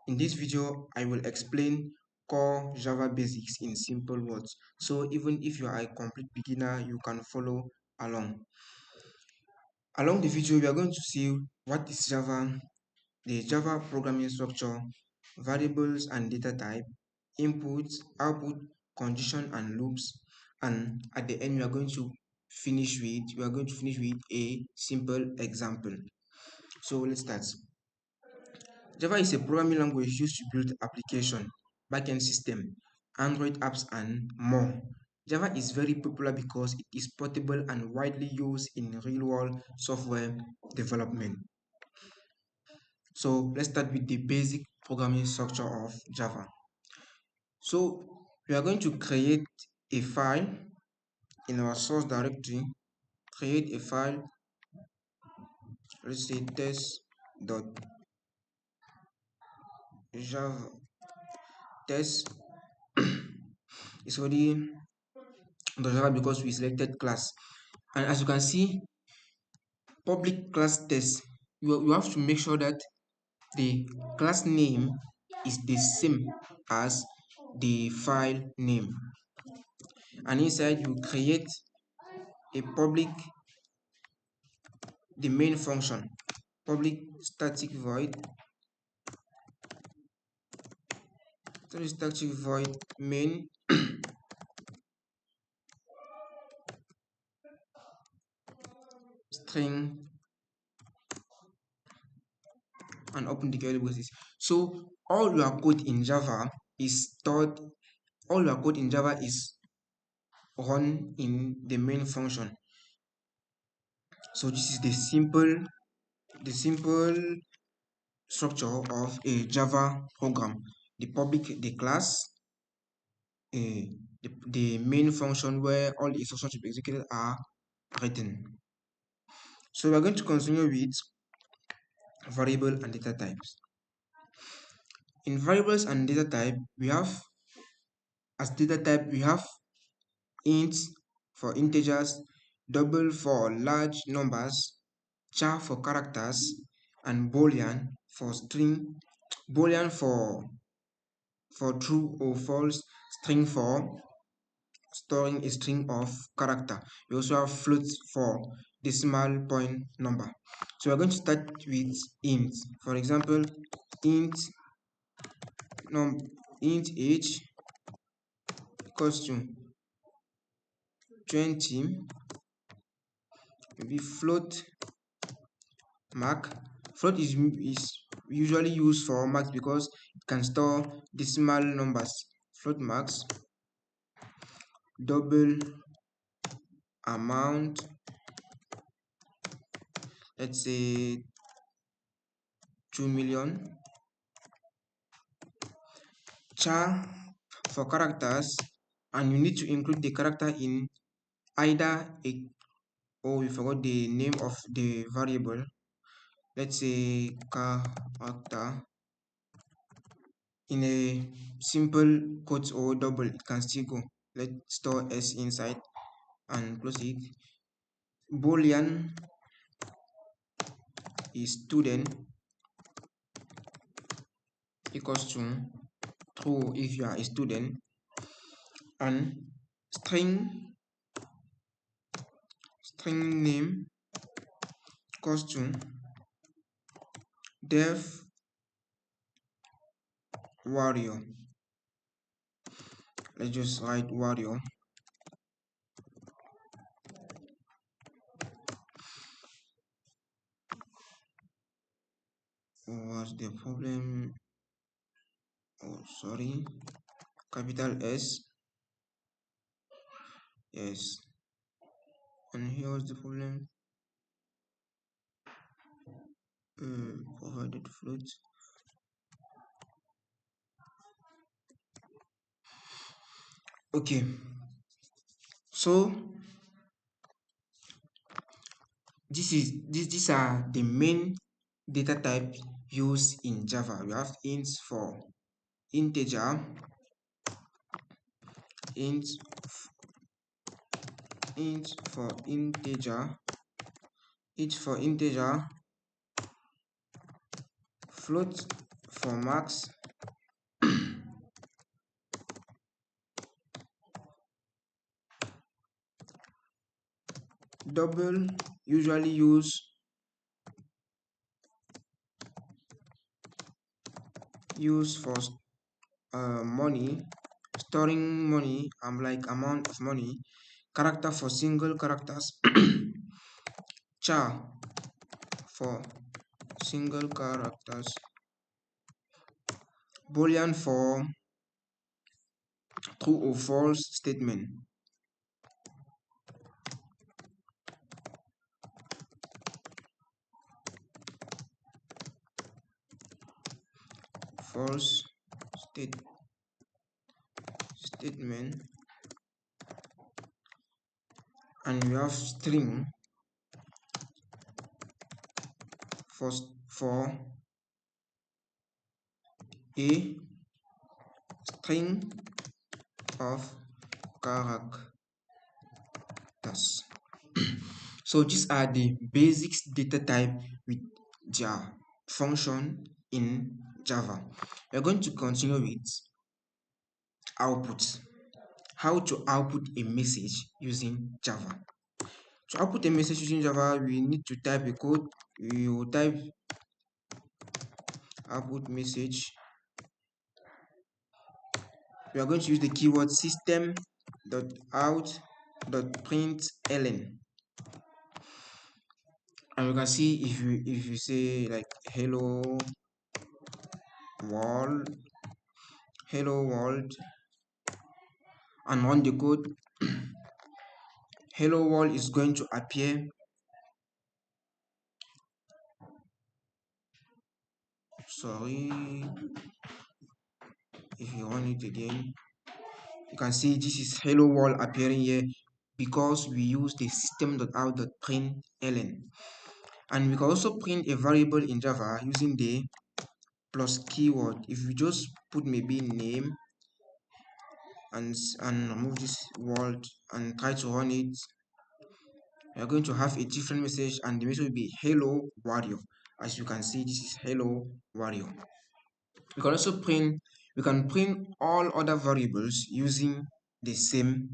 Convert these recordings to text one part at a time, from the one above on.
In this video, I will explain core Java basics in simple words. So even if you are a complete beginner, you can follow along. Along the video, we are going to see what is Java, the Java programming structure, variables and data type, input, output, condition and loops, and at the end we are going to finish with a simple example. So let's start. Java is a programming language used to build application, backend system, Android apps, and more. Java is very popular because it is portable and widely used in real-world software development. So let's start with the basic programming structure of Java. So we are going to create a file in our source directory, create a file, let's say test.java. Test is already the Java because we selected class. And as you can see, public class test, you have to make sure that the class name is the same as the file name. And inside you create a public, the main function, public static void main string and open the curly braces. So all your code in Java is stored, all your code in Java is run in the main function. So this is the simple structure of a Java program. The public, the class, the main function where all the instructions to be executed are written. So we're going to continue with variable and data types. In variables and data type, we have as data type we have int for integers, double for large numbers, char for characters, and boolean for string, boolean for true or false, string for storing a string of character. We also have float for decimal point number. So we're going to start with int. For example, int int age equals to 20. Maybe float mark. Float is usually used for marks because it can store decimal numbers. Float marks, double amount, let's say 2 million. Char for characters, and you need to include the character in either a, oh, we forgot the name of the variable, let's say character, in a simple quotes or double, it can still go. Let's store s inside and close it. Boolean is student equals to true if you are a student, and string name equals to dev warrior. Let's just write warrior. What's the problem? Oh, sorry. Capital S. Yes. And here was the problem. Provided float. Okay. So these are the main data type used in Java. We have int for integer, int for integer, float for max, double usually use for money, storing money, like amount of money. Character for single characters. Char for single characters. Boolean for true or false statement. False state statement. And we have string for a string of characters. So these are the basics data type with their function in Java. We're going to continue with output. How to output a message using Java. To output a message using Java, we need to type a code. We will type output message. We are going to use the keyword system.out.println. And you can see if you say like world hello world and run the code, hello world is going to appear. Sorry, if you run it again, you can see this is hello world appearing here because we use the system.out.println. And we can also print a variable in Java using the plus keyword. If you just put maybe name and remove this world and try to run it, we are going to have a different message, and the message will be hello warrior. As you can see, this is hello warrior. We can also print all other variables using the same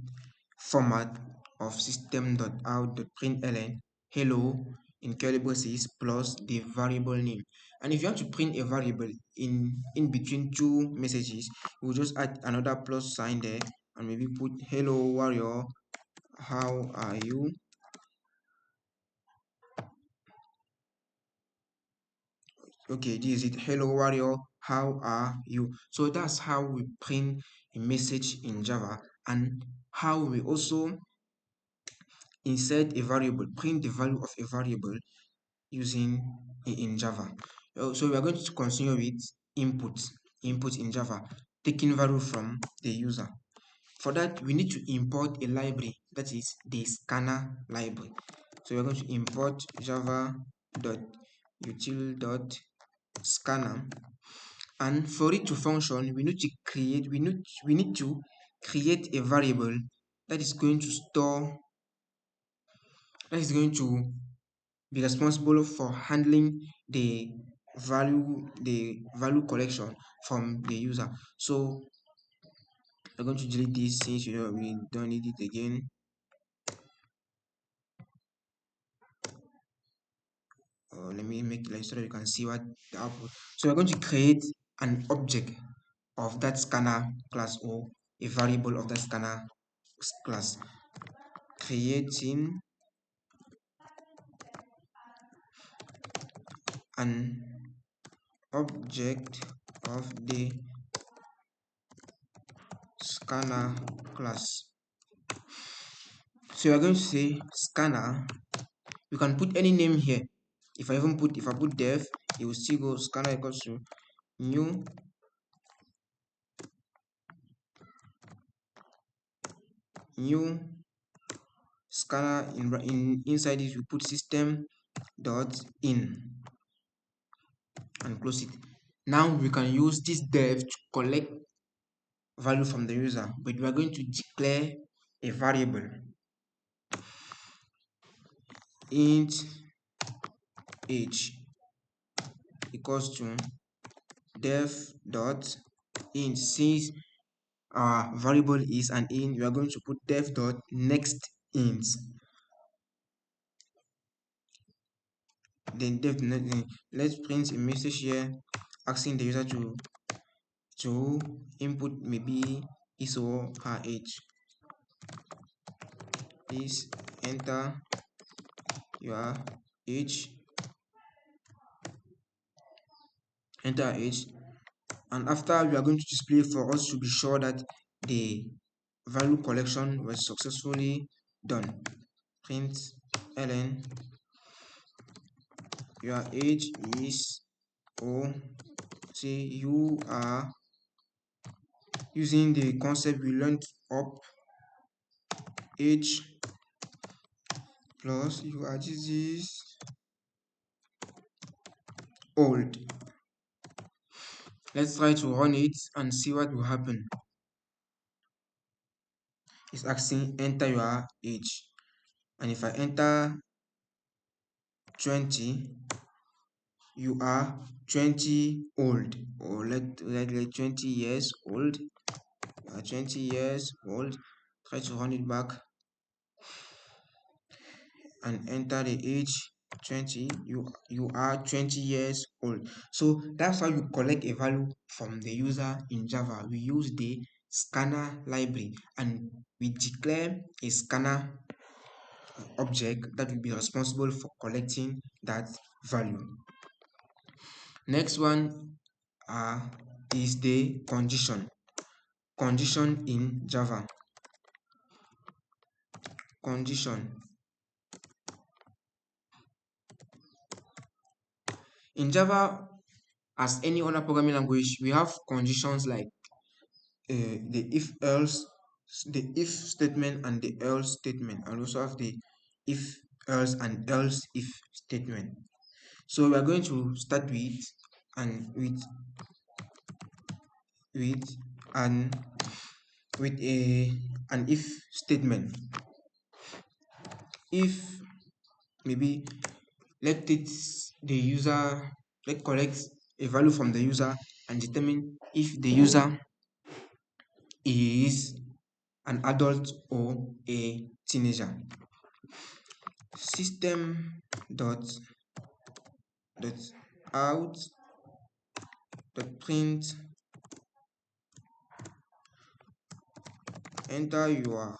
format of system.out.println hello in curly braces plus the variable name. And if you want to print a variable in between two messages, we'll just add another plus sign there and maybe put hello warrior, how are you? Okay, this is it. Hello warrior, how are you? So that's how we print a message in Java, and how we also insert a variable, print the value of a variable using in Java. So we are going to continue with input in Java, taking value from the user. For that, we need to import a library, that is the scanner library. So we're going to import java.util.scanner, and for it to function, we need to create a variable that is going to store, that is going to be responsible for handling the value collection from the user. So we're going to delete this since we don't need it again. Let me make it like so that you can see what the output. So we're going to create an object of that scanner class, or a variable of that scanner class. Creating an object of the scanner class. So you're going to say scanner. You can put any name here. If I put dev, it will still go scanner equals to new scanner. Inside it, you put system dot in and close it. Now we can use this dev to collect value from the user, but we are going to declare a variable int age equals to dev dot int. Since our variable is an int, we are going to put dev dot next int. then definitely let's print a message here asking the user to input maybe his or her age. Please enter your age, enter age, and after we are going to display for us to be sure that the value collection was successfully done. Print ln your age is, or say you are using the concept we learned up, age plus you are this is old. Let's try to run it and see what will happen. It's asking enter your age, and if I enter 20, you are 20 old, or let 20 years old. You are 20 years old. Try to run it back and enter the age 20. You are 20 years old. So that's how you collect a value from the user in Java. We use the scanner library and we declare a scanner object that will be responsible for collecting that value. Next one uh, is the condition in Java. Condition in Java, as any other programming language, we have conditions like the if statement and the else statement, and also have the if else and else if statement. So we are going to start with and with an with an if statement. If maybe let it the user let collect a value from the user and determine if the user is an adult or a teenager. System dot out dot print enter your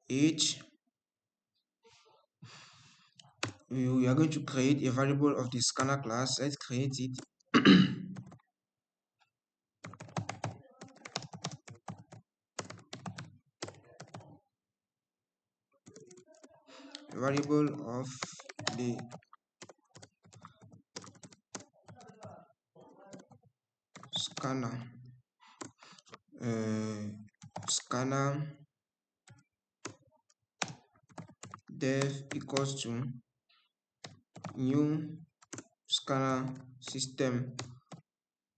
age. We are going to create a variable of the scanner class. Let's create it. Variable of the scanner scanner dev equals to new scanner system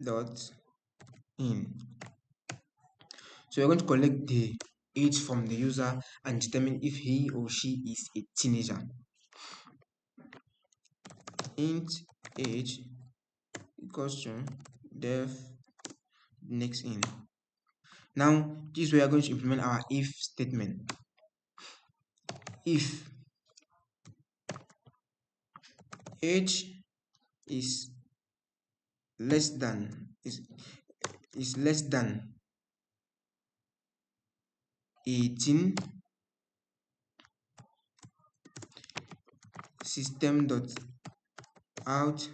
dot in. So we're going to collect the age from the user and determine if he or she is a teenager. Int age equals to def next in. Now this is where we are going to implement our if statement. If age is less than is less than 18, system dot out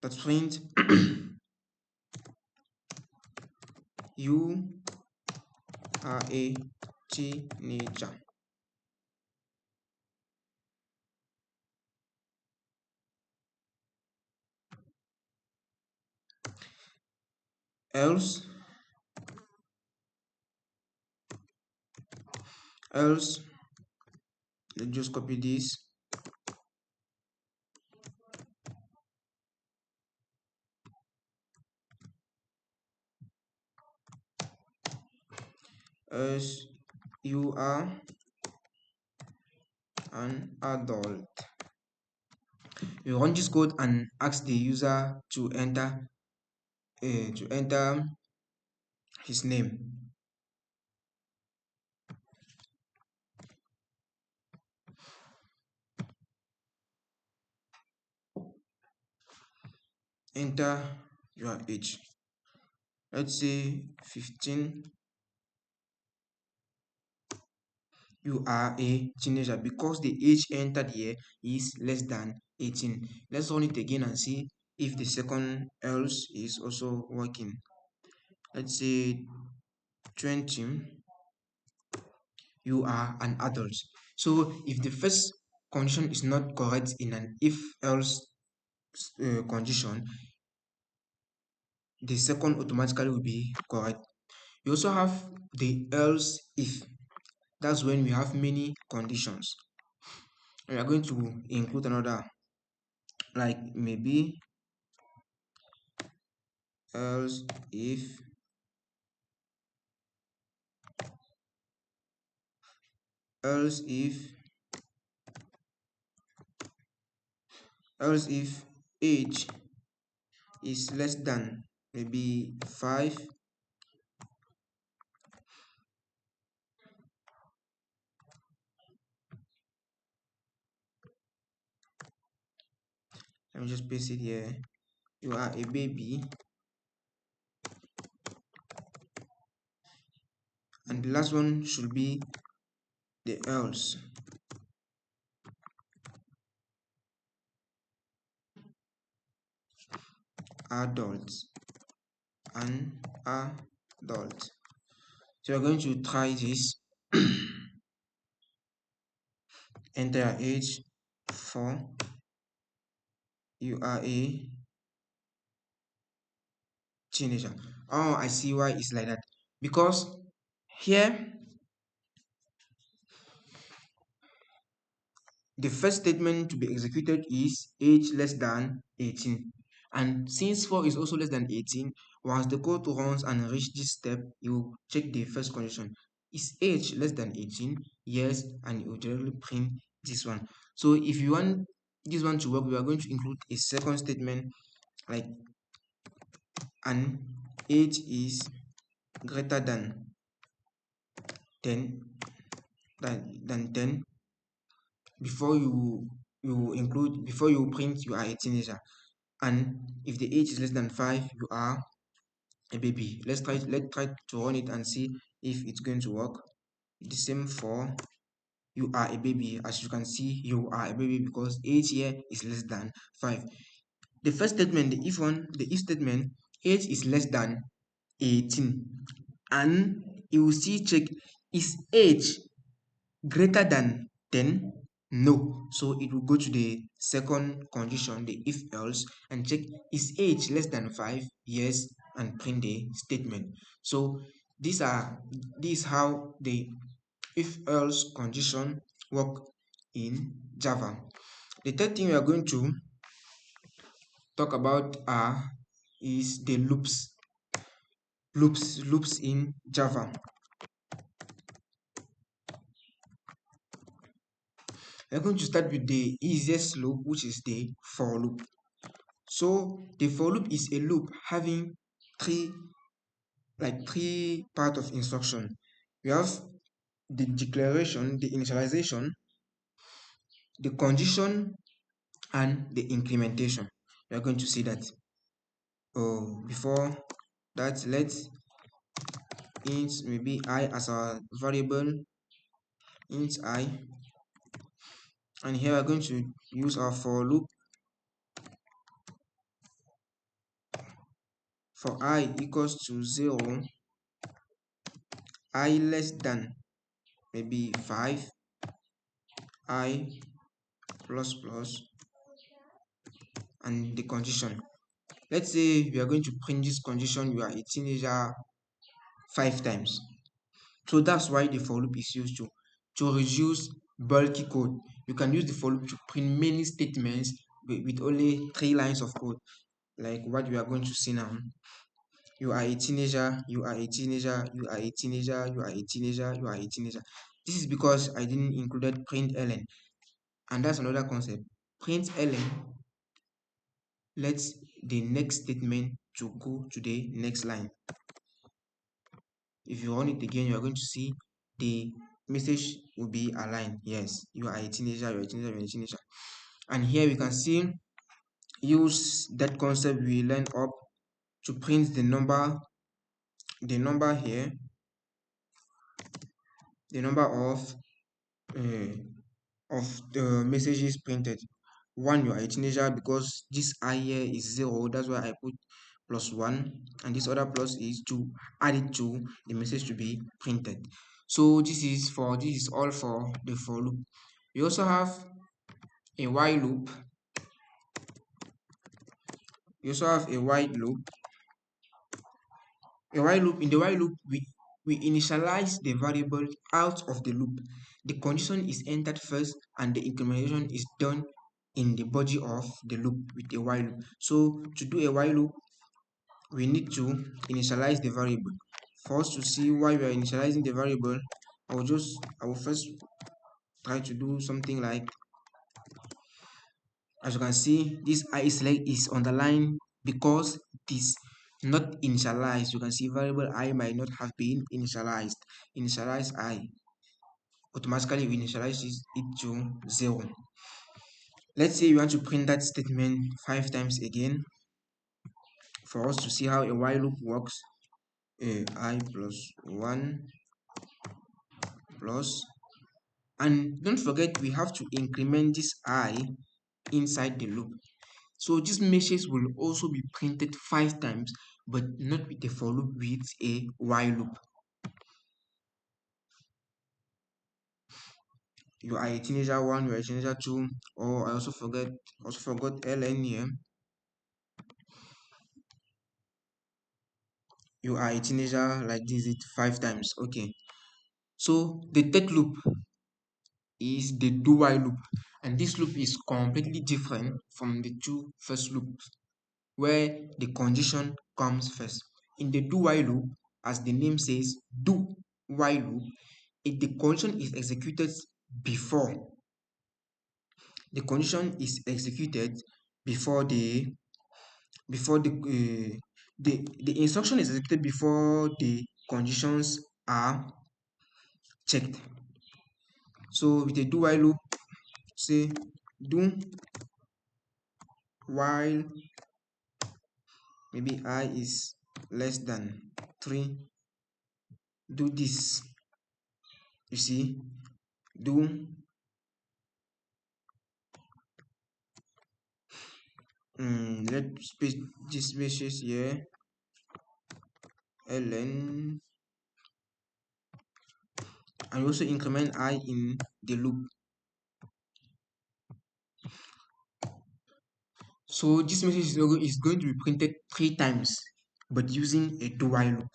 dot print you are a teenager. Else let's just copy this. As you are an adult. You run this code and ask the user to enter his name. enter your age. Let's say 15, you are a teenager because the age entered here is less than 18. Let's run it again and see if the second else is also working. Let's say 20, you are an adult. So if the first condition is not correct in an if else condition, the second automatically will be correct. You also have the else if. That's when we have many conditions. We are going to include another, like maybe else if else if else if age is less than maybe 5. Let me just paste it here. You are a baby, and the last one should be the else. Adults, an adult. So we're going to try this. Enter your age 4. You are a teenager. Oh, I see why it's like that. Because here, the first statement to be executed is age less than 18. And since 4 is also less than 18, once the code runs and reach this step, you check the first condition. Is age less than 18? Yes, and you will directly print this one. So if you want this one to work, we are going to include a second statement like an age is greater than 10 than 10 before you print you are a teenager, and if the age is less than 5 you are a baby. Let's try to run it and see if it's going to work. The same for you are a baby. As you can see, you are a baby because age here is less than 5. The first statement, the if statement, age is less than 18, and you will see check, is age greater than 10? No. So it will go to the second condition, the if else, and check, is age less than 5? Yes, and print the statement. So these are this is how the if else condition work in Java. The third thing we are going to talk about is the loops in Java. We're going to start with the easiest loop, which is the for loop. So the for loop is a loop having three part of instruction. We have the declaration, the initialization, the condition, and the implementation. We are going to see that. Oh, before that, let's int maybe I as our variable, int I, and here we're going to use our for loop. For I equals to 0, I less than maybe 5, I plus plus, and the condition. Let's say we are going to print this condition, you are a teenager 5 times. So that's why the for loop is used to reduce bulky code. You can use the for loop to print many statements with only 3 lines of code, like what we are going to see now. You are a teenager, you are a teenager, you are a teenager, you are a teenager, you are a teenager. This is because I didn't included print ln, and that's another concept. Print ln lets the next statement to go to the next line. If you run it again, you are going to see the message will be aligned. Yes, you are a teenager, you're a teenager, you're a teenager. And here we can see use that concept we learned up to print the number here, the number uh, of the messages printed. One, you are a teenager because this I here is 0, that's why I put plus 1, and this other plus is to add it to the message to be printed. So this is all for the for loop. We also have a while loop. We also have a while loop. In the while loop, we initialize the variable out of the loop. The condition is entered first and the incrementation is done in the body of the loop with a while loop. So to do a while loop, we need to initialize the variable. For us to see why we are initializing the variable, I will first try to do something like, as you can see, this I select is underlined because it is not initialized. You can see variable I might not have been initialized. Initialize I. Automatically we initialize it to 0. Let's say you want to print that statement 5 times again. For us to see how a while loop works, I plus 1 plus, and don't forget we have to increment this I inside the loop. So this message will also be printed 5 times, but not with a for loop, with a while loop. You are a teenager 1, you are a teenager 2, or I also forgot ln here. You are a teenager, like this it 5 times. Okay. So the third loop is the do while loop, and this loop is completely different from the two first loops, where the condition comes first. In the do while loop, as the name says, do while loop, if the condition is executed before before the instruction is executed before the conditions are checked. So with a do while loop, say do while maybe I is less than 3, do this. You see, do let's space this message here, ln, and also increment I in the loop. So this message is going to be printed 3 times, but using a do while loop.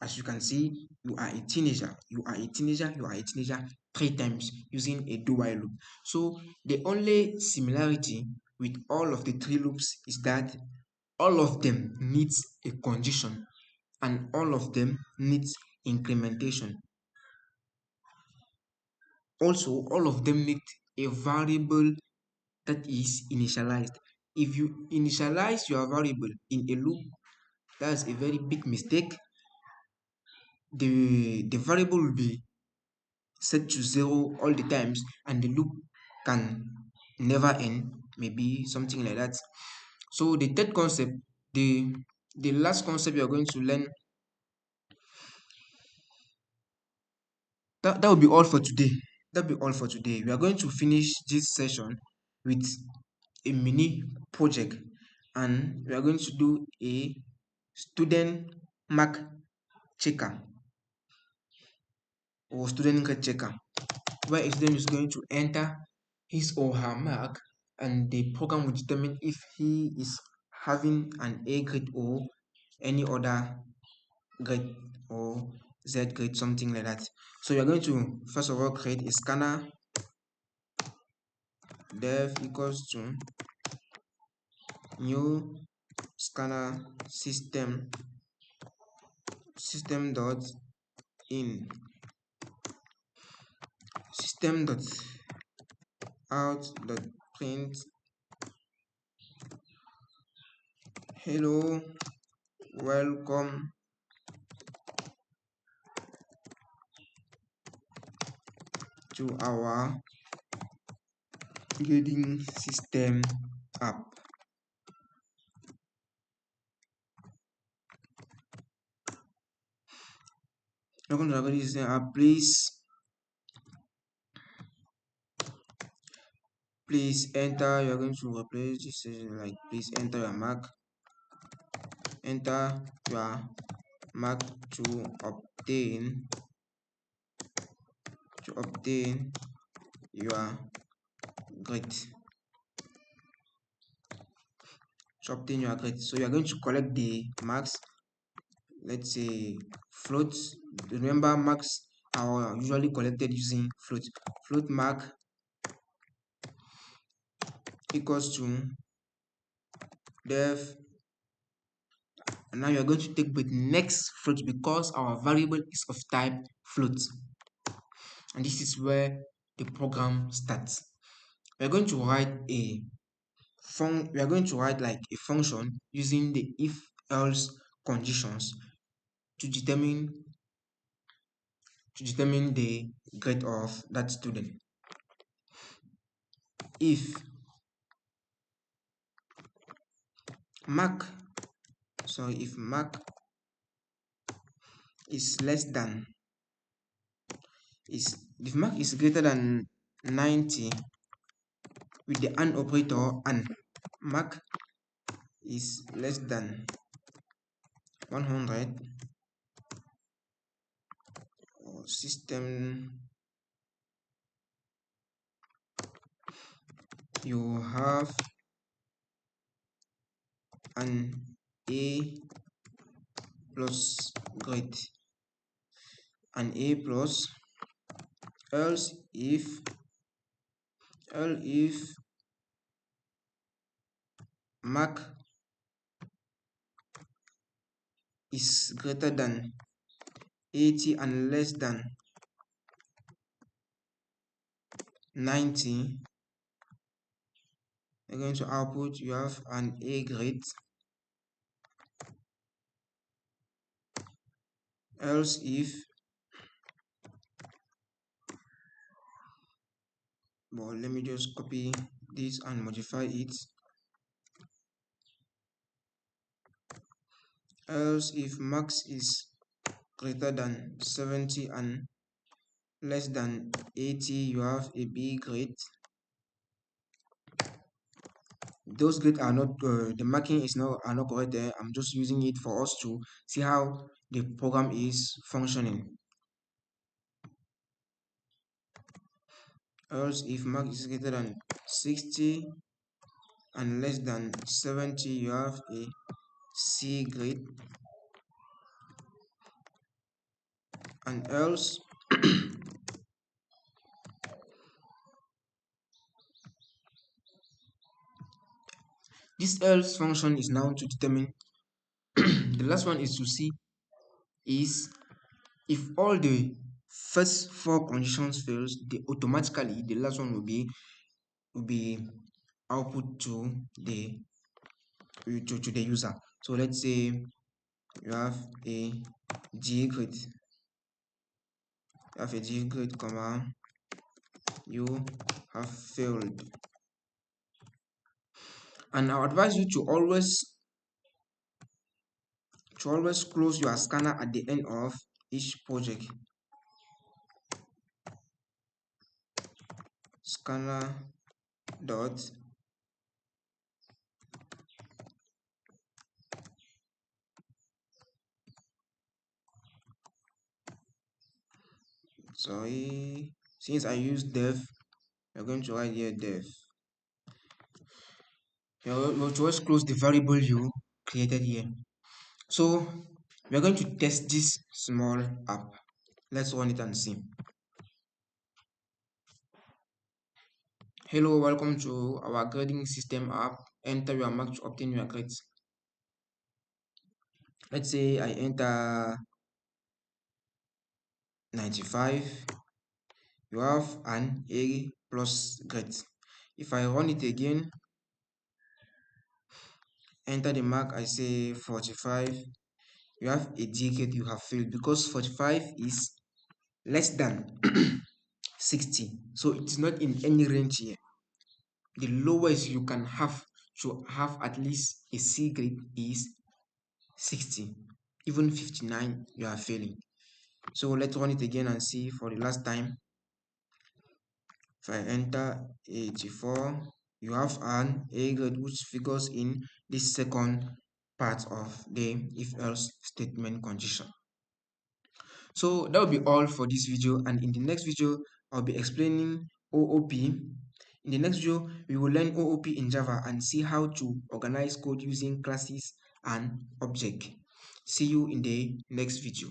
As you can see, you are a teenager, you are a teenager, you are a teenager 3 times using a do while loop. So the only similarity with all of the 3 loops is that all of them needs a condition and all of them needs incrementation. Also, all of them need a variable that is initialized. If you initialize your variable in a loop, that's a very big mistake. The variable will be set to 0 all the times and the loop can never end, maybe something like that. So the third concept, the last concept you are going to learn, that will be all for today. That'll be all for today. We are going to finish this session with a mini project, and we are going to do a student mark checker or student grade checker, where a student is going to enter his or her mark and the program will determine if he is having an A grade or any other grade or Z grade, something like that. So we are going to first of all create a scanner. Dev equals to new scanner system dot in system dot out dot print hello welcome to our grading system app. Welcome to the grading system app. Please enter. You're going to replace this, like please enter your mark. Enter your mark to obtain your grade. So you are going to collect the marks. Let's say float. Remember, marks are usually collected using float. Float mark equals to def. And now you are going to take with next float because our variable is of type float. And this is where the program starts. We are going to write we are going to write like a function using the if else conditions to determine the grade of that student. If mark is less than if mark is greater than 90 with the AND operator, and mark is less than 100, or system, you have an A plus grade, an A plus, else if mark is greater than 80 and less than 90, you're going to output you have an A grade, else if, well, let me just copy this and modify it, else if max is greater than 70 and less than 80, you have a B grade. Those grades are not the marking is not are not correct there. I'm just using it for us to see how the program is functioning. Else if mark is greater than 60 and less than 70, you have a C grade. And else this else function is now to determine the last one is to see is if all the first four conditions fails, automatically the last one will be output to the user. So let's say you have a G grade, comma, you have failed. And I advise you to always close your scanner at the end of each project. Scanner dot sorry, since I use dev, we're going to write here dev. We'll just close the variable you created here. So we're going to test this small app. Let's run it and see. Hello, welcome to our grading system app. Enter your mark to obtain your grades. Let's say I enter 95. You have an A plus grade. If I run it again, enter the mark, I say 45. You have a D grade, you have failed because 45 is less than 60. So it's not in any range here. the lowest you can have to have at least a C grade is 60. Even 59, you are failing. So let's run it again and see for the last time. If I enter 84, you have an A grade which figures in this second part of the if else statement condition. So that will be all for this video, and in the next video I'll be explaining OOP. In the next video we will learn OOP in Java and see how to organize code using classes and object. See you in the next video.